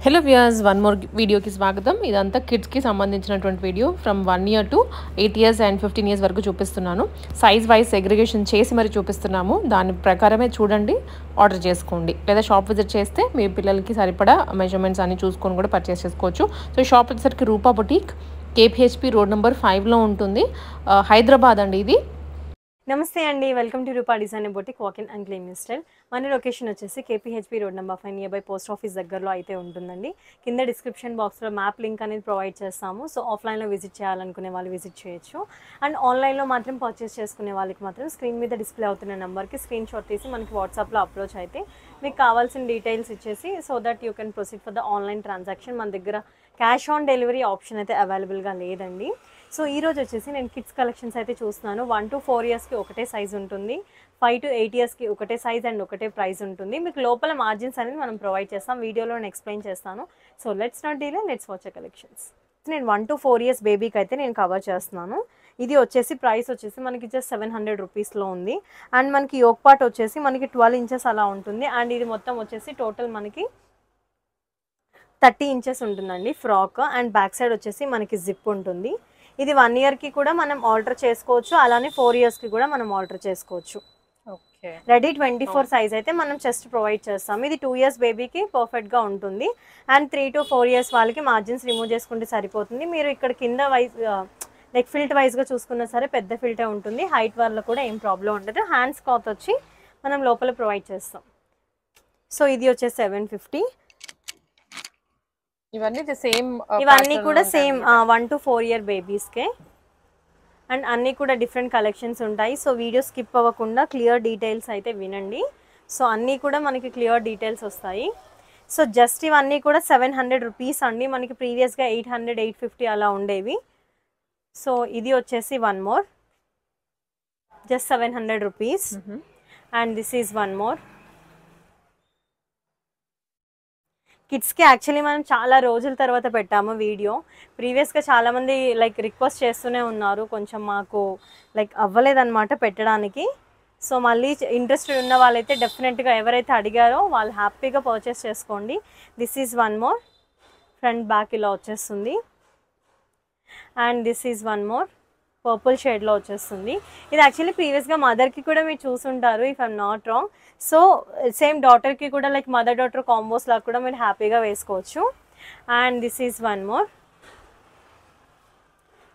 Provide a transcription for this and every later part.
Hello viewers, one more వీడియోకి స్వాగతం. ఇదంతా కిడ్స్కి సంబంధించినటువంటి video from 1 year to 8 years and 15 years వరకు చూపిస్తున్నాను. సైజ్ వైజ్ సెగ్రిగేషన్ చేసి మరి చూపిస్తున్నాము. దాని ప్రకారమే చూడండి, ఆర్డర్ చేసుకోండి. లేదా షాప్ విజిట్ చేస్తే మీ పిల్లలకి సరిపడా మెజర్మెంట్స్ అన్ని చూసుకొని కూడా పర్చేస్ చేసుకోవచ్చు. సో షాప్ వచ్చేసరికి Rupa boutique, KPHB road number 5లో ఉంటుంది. హైదరాబాద్ అండి ఇది. నమస్తే అండి, welcome to Rupa design boutique walk in and clean style. మన లొకేషన్ వచ్చేసి KPHB road number 5 near by post office దగ్గరలో అయితే ఉంటుందండి. కింద డిస్క్రిప్షన్ బాక్స్లో మ్యాప్ లింక్ అనేది ప్రొవైడ్ చేస్తాము. సో ఆఫ్లైన్లో విజిట్ చేయాలనుకునే వాళ్ళు విజిట్ చేయొచ్చు. అండ్ ఆన్లైన్లో మాత్రం పర్చేస్ చేసుకునే వాళ్ళకి మాత్రం స్క్రీన్ మీద డిస్ప్లే అవుతున్న నెంబర్కి స్క్రీన్ షాట్ తీసి మనకి వాట్సాప్లో అప్రోచ్ అయితే మీకు కావాల్సిన డీటెయిల్స్ ఇచ్చేసి so that you can proceed for the online transaction. మన దగ్గర క్యాష్ ఆన్ డెలివరీ ఆప్షన్ అయితే అవైలబుల్గా లేదండి. సో ఈరోజు వచ్చేసి నేను కిడ్స్ కలెక్షన్స్ అయితే చూస్తున్నాను. 1 to 4 yearsకి ఒకటే సైజ్ ఉంటుంది, 5 to 8 yearsకి ఒకటే సైజ్ అండ్ ఒకటే ప్రైస్ ఉంటుంది. మీకు లోపల మార్జిన్స్ అనేది మనం ప్రొవైడ్ చేస్తాం, వీడియోలో నేను ఎక్స్ప్లెయిన్ చేస్తాను. So let's not delay, let's watch collections. నేను 1 to 4 years బేబీకి అయితే నేను కవర్ చేస్తున్నాను. ఇది వచ్చేసి ప్రైస్ వచ్చేసి మనకి జస్ట్ 700 రూపీస్లో ఉంది. అండ్ మనకి యోక్ పార్ట్ వచ్చేసి మనకి 12 inches అలా ఉంటుంది. అండ్ ఇది మొత్తం వచ్చేసి టోటల్ మనకి 30 inches ఉంటుందండి ఫ్రాక్. అండ్ బ్యాక్ సైడ్ వచ్చేసి మనకి జిప్ ఉంటుంది. ఇది 1 yearకి కూడా మనం ఆల్టర్ చేసుకోవచ్చు, అలానే 4 yearsకి కూడా మనం ఆల్టర్ చేసుకోవచ్చు. ఓకే, రెడీ 24 సైజ్ అయితే మనం చెస్ట్ ప్రొవైడ్ చేస్తాం. ఇది 2 years బేబీకి పర్ఫెక్ట్గా ఉంటుంది. అండ్ 3 to 4 years వాళ్ళకి మార్జిన్స్ రిమూవ్ చేసుకుంటే సరిపోతుంది. మీరు ఇక్కడ కింద వైజ్ లైక్ ఫిల్ట్ వైజ్గా చూసుకున్నా సరే పెద్ద ఫిల్టే ఉంటుంది. హైట్ వల్ల కూడా ఏం ప్రాబ్లం ఉండదు. హ్యాండ్స్ క్లాత్ వచ్చి మనం లోపల ప్రొవైడ్ చేస్తాం. సో ఇది వచ్చేసి 750. ఇవన్నీ కూడా సేమ్ 1 to 4 year బేబీస్కే. అండ్ అన్నీ కూడా డిఫరెంట్ కలెక్షన్స్ ఉంటాయి. సో వీడియో స్కిప్ అవ్వకుండా క్లియర్ డీటెయిల్స్ అయితే వినండి. సో అన్నీ కూడా మనకి క్లియర్ డీటెయిల్స్ వస్తాయి. సో జస్ట్ ఇవన్నీ కూడా 700 రూపీస్ అండి. మనకి ప్రీవియస్గా 800, 850 అలా ఉండేవి. సో ఇది వచ్చేసి one more, just 700 rupees. And this is one more. కిడ్స్కి యాక్చువల్లీ మనం చాలా రోజుల తర్వాత పెట్టాము వీడియో. ప్రీవియస్గా చాలామంది లైక్ రిక్వెస్ట్ చేస్తూనే ఉన్నారు, కొంచెం మాకు లైక్ అవ్వలేదన్నమాట పెట్టడానికి. సో మళ్ళీ ఇంట్రెస్టెడ్ ఉన్న వాళ్ళైతే డెఫినెట్గా ఎవరైతే అడిగారో వాళ్ళు హ్యాపీగా పర్చేస్ చేసుకోండి. This is one more, front back ఇలా వచ్చేస్తుంది. And this is one more, purple షేడ్లో వచ్చేస్తుంది. ఇది యాక్చువల్లీ ప్రీవియస్గా మదర్కి కూడా మీరు చూసుంటారు if I'm not wrong. So same డాటర్కి కూడా లైక్ మదర్ డాటర్ కాంబోస్ లాగా కూడా మీరు హ్యాపీగా వేసుకోవచ్చు. And this is one more,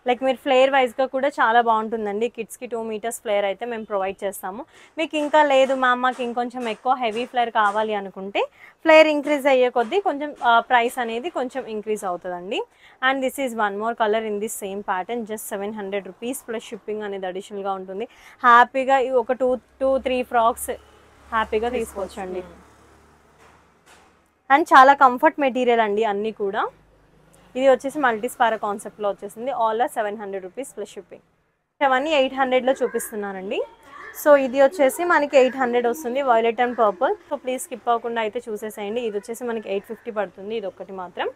like మీరు ఫ్లేర్ వైజ్గా కూడా చాలా బాగుంటుందండి. కిడ్స్కి 2 meters ఫ్లేర్ అయితే మేము ప్రొవైడ్ చేస్తాము. మీకు ఇంకా లేదు మ్యామ్ మాకు ఇంకొంచెం ఎక్కువ హెవీ ఫ్లేర్ కావాలి అనుకుంటే ఫ్లేర్ ఇంక్రీజ్ అయ్యే కొద్దీ కొంచెం ప్రైస్ అనేది కొంచెం ఇంక్రీజ్ అవుతుందండి. And this is one more colour in this same pattern, just 700 rupees plus shipping అనేది అడిషనల్గా ఉంటుంది. హ్యాపీగా ఒక 2-3 ఫ్రాక్స్ హ్యాపీగా తీసుకోవచ్చండి. అండ్ చాలా కంఫర్ట్ మెటీరియల్ అండి అన్నీ కూడా. ఇది వచ్చేసి మల్టీస్పారా కాన్సెప్ట్లో వచ్చేసింది. All 700 rupees plus shipping. అవన్నీ 800లో చూపిస్తున్నానండి. సో ఇది వచ్చేసి మనకి 800 వస్తుంది, violet and purple. So please skip అవ్వకుండా అయితే చూసేసేయండి. ఇది వచ్చేసి మనకి 850 పడుతుంది, ఇది ఒక్కటి మాత్రం.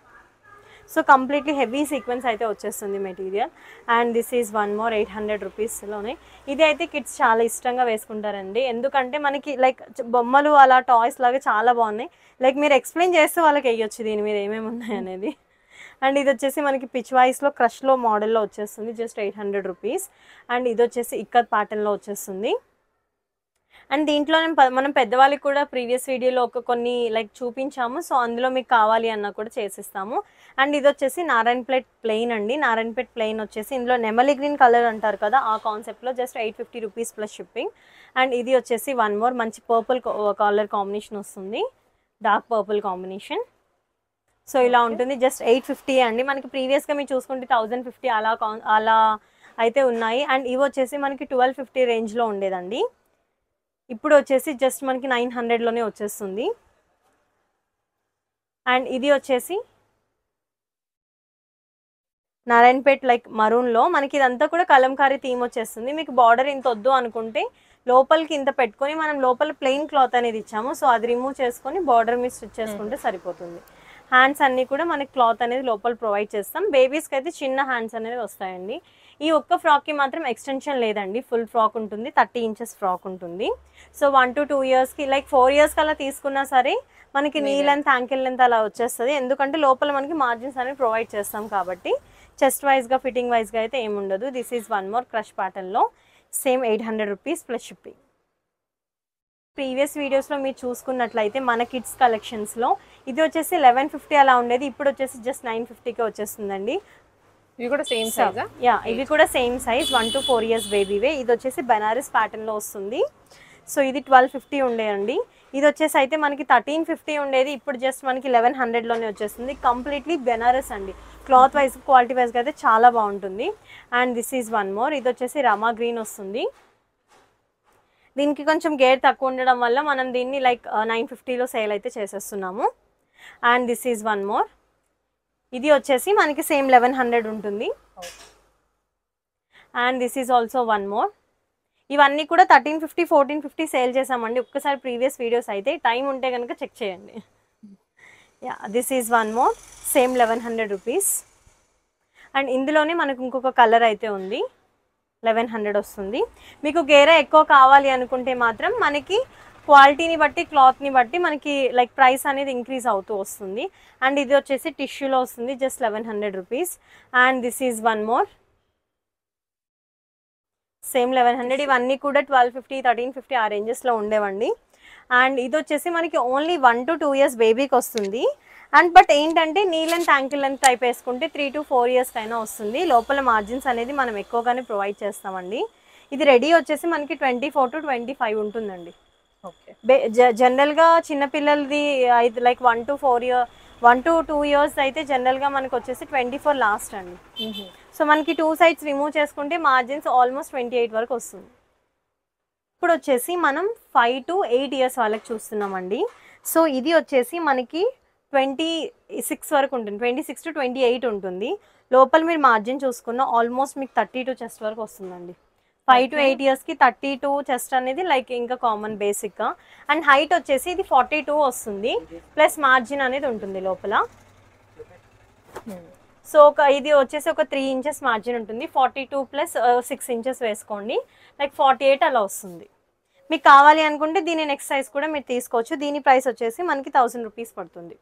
సో కంప్లీట్లీ హెవీ సీక్వెన్స్ అయితే వచ్చేస్తుంది material. And this is one more 800 రూపీస్లోనే. ఇది అయితే కిడ్స్ చాలా ఇష్టంగా వేసుకుంటారండి, ఎందుకంటే మనకి లైక్ బొమ్మలు అలా టాయ్స్ లాగా చాలా బాగున్నాయి. లైక్ మీరు ఎక్స్ప్లెయిన్ చేస్తే వాళ్ళకి వేయొచ్చు దీని మీద ఏమేమి ఉన్నాయి అనేది. అండ్ ఇది వచ్చేసి మనకి పిచ్ వాయిస్లో క్రష్లో మోడల్లో వచ్చేస్తుంది, జస్ట్ 800 రూపీస్. అండ్ ఇది వచ్చేసి ఇక్కత్ ప్యాటర్న్లో వచ్చేస్తుంది. అండ్ దీంట్లో మనం పెద్దవాళ్ళకి కూడా ప్రీవియస్ వీడియోలో కొన్ని లైక్ చూపించాము. సో అందులో మీకు కావాలి అన్న కూడా చేసిస్తాము. అండ్ ఇది వచ్చేసి నారాయణపేట్ ప్లెయిన్ అండి. నారాయణపేట్ ప్లెయిన్ వచ్చేసి ఇందులో నెమలి గ్రీన్ కలర్ అంటారు కదా, ఆ కాన్సెప్ట్లో just 850 rupees plus shipping. And ఇది వచ్చేసి వన్ మోర్ మంచి పర్పుల్ కలర్ కాంబినేషన్ వస్తుంది, డార్క్ పర్పుల్ కాంబినేషన్. సో ఇలా ఉంటుంది, జస్ట్ 850 అండి. మనకి ప్రీవియస్గా మీరు చూసుకుంటే 1050 అలా అయితే ఉన్నాయి. అండ్ ఇవి వచ్చేసి మనకి 1250 రేంజ్లో ఉండేదండి. ఇప్పుడు వచ్చేసి జస్ట్ మనకి 900లోనే వచ్చేస్తుంది. అండ్ ఇది వచ్చేసి నారాయణపేట్ లైక్ మరూన్లో మనకి ఇదంతా కూడా కలంకారీ థీమ్ వచ్చేస్తుంది. మీకు బార్డర్ ఇంత వద్దు అనుకుంటే లోపలికి ఇంత పెట్టుకొని మనం లోపల ప్లెయిన్ క్లాత్ అనేది ఇచ్చాము. సో అది రిమూవ్ చేసుకొని బార్డర్ మీద స్టిచ్ చేసుకుంటే సరిపోతుంది. హ్యాండ్స్ అన్నీ కూడా మనకి క్లాత్ అనేది లోపల ప్రొవైడ్ చేస్తాం. బేబీస్కి అయితే చిన్న హ్యాండ్స్ అనేది వస్తాయండి. ఈ ఒక్క ఫ్రాక్కి మాత్రం ఎక్స్టెన్షన్ లేదండి, ఫుల్ ఫ్రాక్ ఉంటుంది, 30 ఇంచెస్ ఫ్రాక్ ఉంటుంది. సో 1 to 2 ఇయర్స్కి లైక్ 4 ఇయర్స్కి అలా తీసుకున్నా సరే మనకి నీ లెంత్ యాంకిల్ లెంత్ అలా వచ్చేస్తుంది. ఎందుకంటే లోపల మనకి మార్జిన్స్ అనేవి ప్రొవైడ్ చేస్తాం కాబట్టి. చెస్ట్ వైజ్గా ఫిట్టింగ్ వైజ్గా అయితే ఏముండదు. This is one more crush ప్యాటర్న్లో, same 800 rupees plus shipping. Previous వీడియోస్లో మీరు చూసుకున్నట్లయితే మన కిడ్స్ కలెక్షన్స్లో ఇది వచ్చేసి 1150 అలా ఉండేది, ఇప్పుడు వచ్చేసి జస్ట్ 950కే వచ్చేస్తుందండి. ఇవి కూడా సేమ్ సైజా? యా, ఇవి కూడా సేమ్ సైజ్, 1 to 4 ఇయర్స్ బేబీవే. ఇది వచ్చేసి బెనారస్ ప్యాటర్న్లో వస్తుంది. సో ఇది 1250 ఉండేయండి. ఇది వచ్చేసి అయితే మనకి 1350 ఉండేది, ఇప్పుడు జస్ట్ మనకి 1100లోనే వచ్చేస్తుంది. కంప్లీట్లీ బెనారస్ అండి, క్లాత్ వైజ్ క్వాలిటీ వైజ్గా అయితే చాలా బాగుంటుంది. And this is one more, ఇది వచ్చేసి రమా గ్రీన్ వస్తుంది. దీనికి కొంచెం గేర్ తక్కువ ఉండడం వల్ల మనం దీన్ని లైక్ 950లో సేల్ అయితే చేసేస్తున్నాము. And this is one more, ఇది వచ్చేసి మనకి సేమ్ 1100 ఉంటుంది. And this is also one more. ఇవన్నీ కూడా 1350 1450 సేల్ చేసామండి ఒక్కసారి ప్రీవియస్ వీడియోస్ అయితే, టైం ఉంటే కనుక చెక్ చేయండి. Yeah, this is one more, same 1100 rupees. And ఇందులోనే మనకు ఇంకొక కలర్ అయితే ఉంది, 1100 వస్తుంది. మీకు గేరా ఎక్కువ కావాలి అనుకుంటే మాత్రం మనకి క్వాలిటీని బట్టి క్లాత్ని బట్టి మనకి లైక్ ప్రైస్ అనేది ఇంక్రీజ్ అవుతూ వస్తుంది. అండ్ ఇది వచ్చేసి టిష్యూలో వస్తుంది, just 1100 rupees. And this is one more, same 1100. ఇవన్నీ కూడా 1250 1350 ఆ రేంజెస్లో ఉండేవండి. అండ్ ఇది వచ్చేసి మనకి ఓన్లీ 1 to 2 ఇయర్స్ బేబీకి వస్తుంది. అండ్ బట్ ఏంటంటే knee length ankle length type వేసుకుంటే 3 to 4 ఇయర్స్ అయినా వస్తుంది. లోపల మార్జిన్స్ అనేది మనం ఎక్కువగానే ప్రొవైడ్ చేస్తామండి. ఇది రెడీ వచ్చేసి మనకి 24 to 25 ఉంటుందండి. ఓకే. జనరల్గా చిన్నపిల్లలది అయితే లైక్ 1 to 2 ఇయర్స్ అయితే జనరల్గా మనకు వచ్చేసి 24 లాస్ట్ అండి. సో మనకి 2 సైడ్స్ రిమూవ్ చేసుకుంటే మార్జిన్స్ ఆల్మోస్ట్ 28 వరకు వస్తుంది. ఇప్పుడు వచ్చేసి మనం 5 to 8 ఇయర్స్ వాళ్ళకి చూస్తున్నామండి. సో ఇది వచ్చేసి మనకి 26 వరకు ఉంటుంది, 26 to 28 ఉంటుంది. లోపల మీరు మార్జిన్ చూసుకున్న ఆల్మోస్ట్ మీకు 32 చెస్ట్ వరకు వస్తుందండి. 5 to 8 ఇయర్స్కి 32 చెస్ట్ అనేది లైక్ ఇంకా కామన్ బేసిక్గా. అండ్ హైట్ వచ్చేసి ఇది 42 వస్తుంది, ప్లస్ మార్జిన్ అనేది ఉంటుంది లోపల. సో ఇది వచ్చేసి ఒక 3 ఇంచెస్ మార్జిన్ ఉంటుంది, 42 ప్లస్ 6 ఇంచెస్ వేసుకోండి, లైక్ 48 అలా వస్తుంది. మీకు కావాలి అనుకుంటే దీని నెక్స్ట్ సైజ్ కూడా మీరు తీసుకోవచ్చు. దీని ప్రైస్ వచ్చేసి మనకి 1000 రూపీస్ పడుతుంది.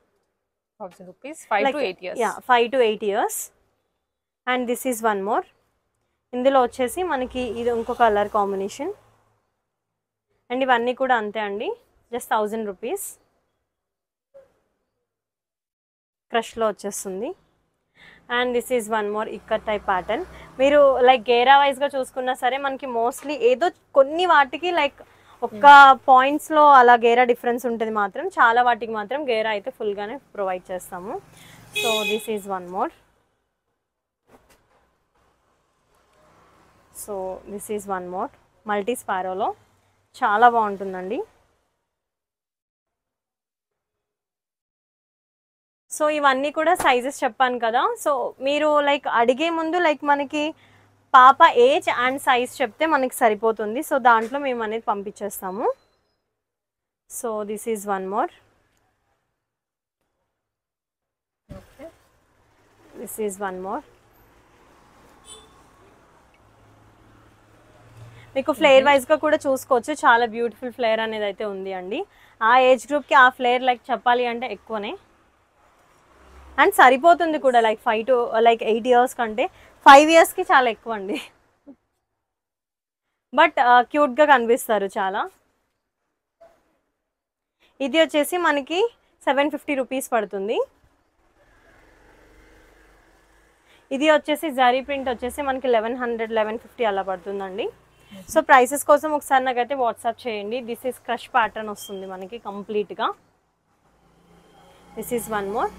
1000 rupees, 5 to 8 years. Yeah, 5 to 8 years. And this is one more, ఇందులో వచ్చేసి మనకి ఇది ఇంకో కలర్ కాంబినేషన్. అండ్ ఇవన్నీ కూడా అంతే అండి, జస్ట్ 1000 రూపీస్. క్రష్లో వచ్చేస్తుంది. And this is one more ikat type pattern. మీరు లైక్ గేరా వైజ్గా చూసుకున్నా సరే మనకి మోస్ట్లీ ఏదో కొన్ని వాటికి లైక్ ఒక్క పాయింట్స్లో అలా గేరా డిఫరెన్స్ ఉంటుంది, మాత్రం చాలా వాటికి మాత్రం గేరా అయితే ఫుల్గానే ప్రొవైడ్ చేస్తాము. So this is one more. So this is one more multi స్పారోలో, చాలా బాగుంటుందండి. సో ఇవన్నీ కూడా సైజెస్ చెప్పాను కదా. సో మీరు లైక్ అడిగే ముందు లైక్ మనకి పాప ఏజ్ అండ్ సైజ్ చెప్తే మనకి సరిపోతుంది. సో దాంట్లో మేము అనేది పంపించేస్తాము. So this is one more, this is one more. మీకు ఫ్లేర్ వైజ్గా కూడా చూసుకోవచ్చు, చాలా బ్యూటిఫుల్ ఫ్లేర్ అనేది అయితే ఉంది అండి. ఆ ఏజ్ గ్రూప్కి ఆ ఫ్లేర్ లైక్ చెప్పాలి అంటే ఎక్కువనే. అండ్ సరిపోతుంది కూడా లైక్ 5 to 8 ఇయర్స్ కంటే 5 ఇయర్స్కి చాలా ఎక్కువ అండి. బట్ క్యూట్గా కనిపిస్తారు చాలా. ఇది వచ్చేసి మనకి 750 రూపీస్ పడుతుంది. ఇది వచ్చేసి జరీ ప్రింట్ వచ్చేసి మనకి 1100 1150 అలా పడుతుందండి. సో ప్రైసెస్ కోసం ఒకసారి నాకైతే వాట్సాప్ చేయండి. దిస్ ఈస్ క్రష్ ప్యాటర్న్ వస్తుంది మనకి కంప్లీట్గా. This is one more.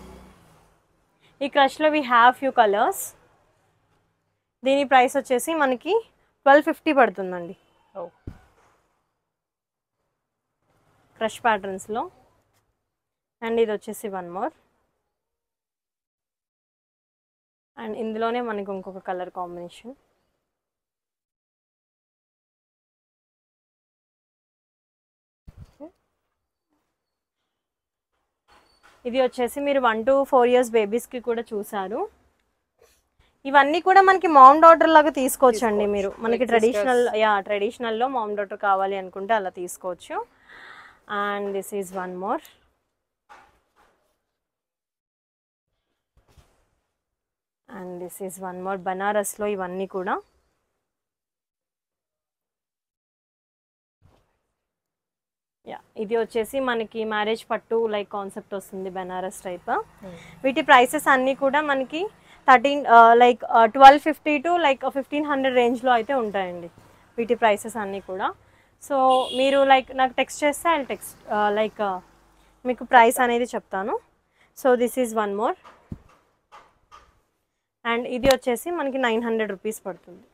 ఈ క్రష్లో వీ హ్యావ్ ఫ్యూ కలర్స్. దీని ప్రైస్ వచ్చేసి మనకి 1250 పడుతుందండి. క్రష్ ప్యాటర్న్స్లో. అండ్ ఇది వచ్చేసి వన్ మోర్. అండ్ ఇందులోనే మనకి ఇంకొక కలర్ కాంబినేషన్. ఇది వచ్చేసి మీరు 1 to 4 years బేబీస్కి కూడా చూసారు. ఇవన్నీ కూడా మనకి మామ్ డాటర్ లాగా తీసుకోవచ్చండి మీరు. మనకి ట్రెడిషనల్లో మామ్ డాటర్ కావాలి అనుకుంటే అలా తీసుకోవచ్చు. And this is one more. And this is one more బనారస్లో ఇవన్నీ కూడా. ఇది వచ్చేసి మనకి మ్యారేజ్ పట్టు లైక్ కాన్సెప్ట్ వస్తుంది, బెనారస్ టైప్. వీటి ప్రైసెస్ అన్నీ కూడా మనకి 1250 టు 1500 రేంజ్లో అయితే ఉంటాయండి వీటి ప్రైసెస్ అన్నీ కూడా. సో మీరు నాకు టెక్స్ట్ చేస్తే మీకు ప్రైస్ అనేది చెప్తాను. So this is one more. And ఇది వచ్చేసి మనకి 900 రూపీస్ పడుతుంది.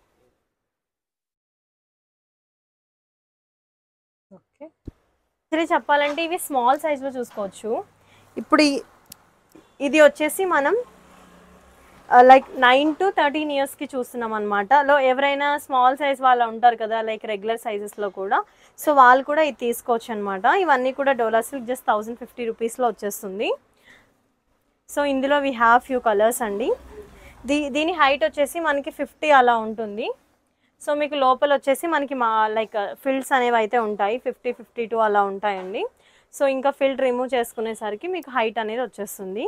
ఓకే, చెప్పాలంటే ఇవి స్మాల్ సైజ్లో చూసుకోవచ్చు. ఇప్పుడు ఇది వచ్చేసి మనం 9 to 13 yearsకి చూస్తున్నాం అనమాట. ఎవరైనా స్మాల్ సైజ్ వాళ్ళు ఉంటారు కదా, రెగ్యులర్ సైజెస్లో కూడా, సో వాళ్ళు కూడా ఇది తీసుకోవచ్చు అనమాట. ఇవన్నీ కూడా డోలా సిల్క్ జస్ట్ 1050 రూపీస్లో వచ్చేస్తుంది. సో ఇందులో వీ హ్యావ్ ఫ్యూ కలర్స్ అండి. దీని హైట్ వచ్చేసి మనకి 50 అలా ఉంటుంది. సో మీకు లోపల వచ్చేసి మనకి ఫిల్డ్స్ అనేవి అయితే ఉంటాయి, 50-52 అలా ఉంటాయండి. సో ఇంకా ఫిల్డ్ రిమూవ్ చేసుకునేసరికి మీకు హైట్ అనేది వచ్చేస్తుంది.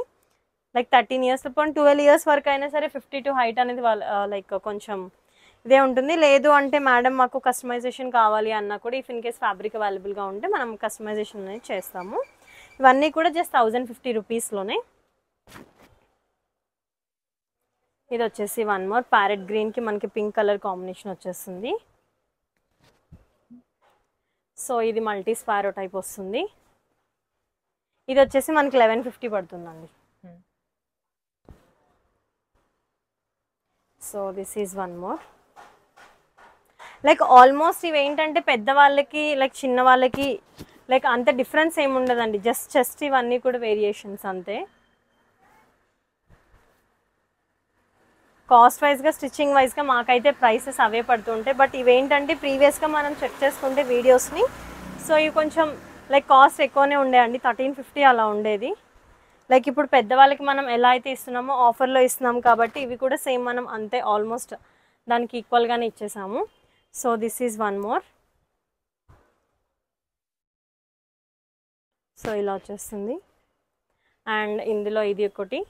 13 years 12 years వరకు అయినా సరే 52 హైట్ అనేది కొంచెం ఇదే ఉంటుంది. లేదు అంటే మేడం మాకు కస్టమైజేషన్ కావాలి అన్నా కూడా ఇఫ్ ఇన్ కేస్ ఫ్యాబ్రిక్ అవైలబుల్గా ఉంటే మనం కస్టమైజేషన్ అనేది చేస్తాము. ఇవన్నీ కూడా జస్ట్ 1050 రూపీస్లోనే. ఇది వచ్చేసి వన్ మోర్ ప్యారెట్ గ్రీన్కి మనకి పింక్ కలర్ కాంబినేషన్ వచ్చేస్తుంది. సో ఇది మల్టీ స్పారో టైప్ వస్తుంది. ఇది వచ్చేసి మనకి 1150 పడుతుందండి. So this is one more. Almost ఇవి ఏంటంటే పెద్దవాళ్ళకి చిన్న వాళ్ళకి అంత డిఫరెన్స్ ఏమి ఉండదండి, జస్ట్ ఇవన్నీ కూడా వేరియేషన్స్ అంతే. కాస్ట్ వైజ్గా స్టిచ్చింగ్ వైజ్గా మాకైతే ప్రైసెస్ అవే పడుతుంటాయి. బట్ ఇవేంటంటే ప్రీవియస్గా మనం చెక్ చేసుకుంటే వీడియోస్ని, సో ఇవి కొంచెం కాస్ట్ ఎక్కువనే ఉండేయండి, 1350 అలా ఉండేది. ఇప్పుడు పెద్దవాళ్ళకి మనం ఎలా అయితే ఇస్తున్నామో ఆఫర్లో ఇస్తున్నాము కాబట్టి ఇవి కూడా సేమ్ మనం అంతే ఆల్మోస్ట్ దానికి ఈక్వల్గానే ఇచ్చేసాము. So this is one more. So ఇలా వచ్చేస్తుంది. అండ్ ఇందులో ఇది ఒకటి.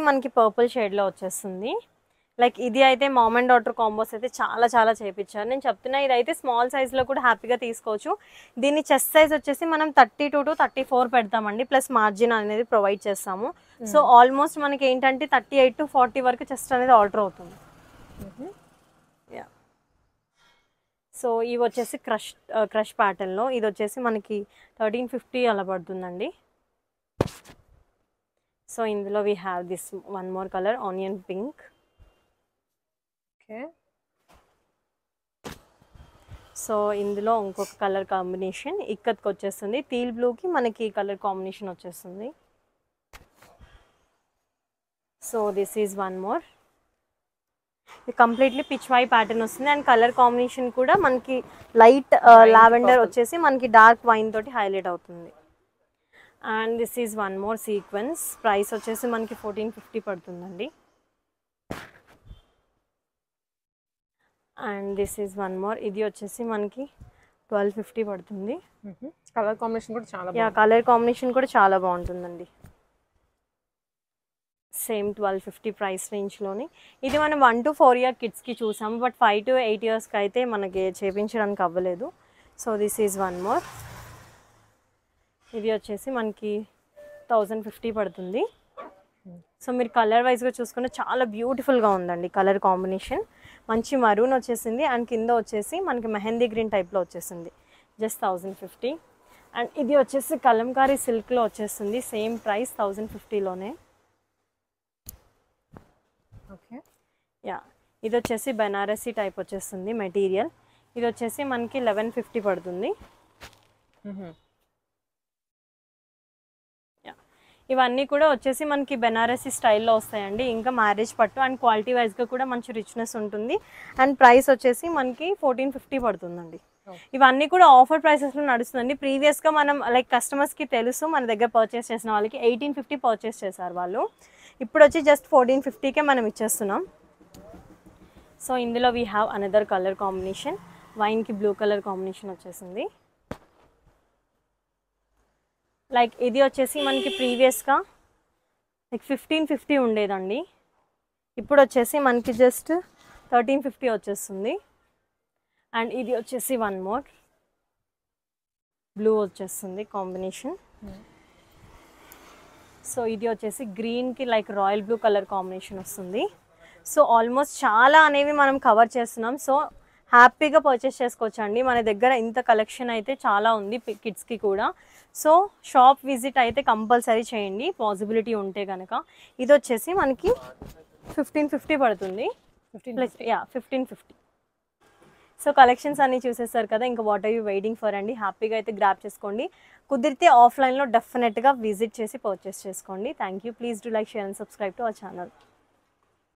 మనకి పర్పుల్ షేడ్లో వచ్చేస్తుంది. ఇది అయితే మామ్ అండ్ డాటర్ కాంబోస్ అయితే చాలా చేయించారు. నేను చెప్తున్నా ఇదైతే స్మాల్ సైజ్లో కూడా హ్యాపీగా తీసుకోవచ్చు. దీని చెస్ట్ సైజ్ వచ్చేసి మనం 32 to 34 పెడతామండి, ప్లస్ మార్జిన్ అనేది ప్రొవైడ్ చేస్తాము. సో ఆల్మోస్ట్ మనకి ఏంటంటే 38 to 40 వరకు చెస్ట్ అనేది ఆర్డర్ అవుతుంది. సో ఇవి వచ్చేసి క్రష్ ప్యాటర్న్లో, ఇది వచ్చేసి మనకి 1350 అలా పడుతుందండి. సో ఇందులో we have this one more colour onion pink. Okay, so ఇందులో ఇంకొక కలర్ కాంబినేషన్ ఇక్కత్కి వచ్చేస్తుంది, టీల్ బ్లూకి మనకి కలర్ కాంబినేషన్ వచ్చేస్తుంది. So this is one more. ఇది కంప్లీట్లీ పిచ్ వై ప్యాటర్న్ వస్తుంది. అండ్ కలర్ కాంబినేషన్ కూడా మనకి లైట్ లావెండర్ వచ్చేసి మనకి డార్క్ వైన్ తోటి హైలైట్ అవుతుంది. And this is one more sequence. Price వచ్చేసి మనకి 1450 పడుతుందండి. And this is one more. ఇది వచ్చేసి మనకి 1250 పడుతుంది. కలర్ కాంబినేషన్ కూడా చాలా బాగుంటుందండి. సేమ్ 1250 ప్రైస్ రేంజ్లోని. ఇది మనం 1 to 4 year కిడ్స్కి చూసాము, బట్ 5 to 8 yearsకి అయితే మనకి చేయించడానికి అవ్వలేదు. So this is one more. ఇది వచ్చేసి మనకి 1050 పడుతుంది. సో మీరు కలర్ వైజ్గా చూసుకుంటే చాలా బ్యూటిఫుల్గా ఉందండి కలర్ కాంబినేషన్. మంచి మరూన్ వచ్చేసింది అండ్ కింద వచ్చేసి మనకి మెహందీ గ్రీన్ టైప్లో వచ్చేసింది, జస్ట్ 1050. అండ్ ఇది వచ్చేసి కలంకారీ సిల్క్లో వచ్చేస్తుంది, సేమ్ ప్రైస్ 1050లోనే. ఓకే, ఇది వచ్చేసి బెనారసీ టైప్ వచ్చేస్తుంది మెటీరియల్. ఇది వచ్చేసి మనకి 1150 పడుతుంది. ఇవన్నీ కూడా వచ్చేసి మనకి బెనారసీ స్టైల్లో వస్తాయండి. ఇంకా మ్యారేజ్ పట్టు అండ్ క్వాలిటీ వైజ్గా కూడా మంచి రిచ్నెస్ ఉంటుంది. అండ్ ప్రైస్ వచ్చేసి మనకి 1450 పడుతుందండి. ఇవన్నీ కూడా ఆఫర్ ప్రైసెస్లో నడుస్తుందండి. ప్రీవియస్గా మనం లైక్ కస్టమర్స్కి తెలుసు, మన దగ్గర పర్చేస్ చేసిన వాళ్ళకి 1850 పర్చేస్ చేశారు వాళ్ళు. ఇప్పుడు వచ్చి జస్ట్ 1450కే మనం ఇచ్చేస్తున్నాం. సో ఇందులో we have another colour combination. వైన్కి బ్లూ కలర్ కాంబినేషన్ వచ్చేసింది. లైక్ ఇది వచ్చేసి మనకి ప్రీవియస్గా లైక్ 1550 ఉండేదండి. ఇప్పుడు వచ్చేసి మనకి జస్ట్ 1350 వచ్చేస్తుంది. అండ్ ఇది వచ్చేసి వన్ మోర్ బ్లూ వచ్చేస్తుంది కాంబినేషన్. సో ఇది వచ్చేసి గ్రీన్కి like royal blue colour combination వస్తుంది. సో ఆల్మోస్ట్ చాలా అనేవి మనం కవర్ చేస్తున్నాం. సో హ్యాపీగా పర్చేస్ చేసుకోవచ్చండి. మన దగ్గర ఇంత కలెక్షన్ అయితే చాలా ఉంది కిడ్స్కి కూడా. సో షాప్ విజిట్ అయితే కంపల్సరీ చేయండి పాసిబిలిటీ ఉంటే కనుక. ఇది వచ్చేసి మనకి 1550 పడుతుంది. 1550. సో కలెక్షన్స్ అన్నీ చూసేస్తారు కదా, ఇంకా what are you waiting for అండి. హ్యాపీగా అయితే గ్రాప్ చేసుకోండి. కుదిరితే ఆఫ్లైన్లో డెఫినెట్గా విజిట్ చేసి పర్చేస్ చేసుకోండి. Thank you. Please do like, share and subscribe to our channel.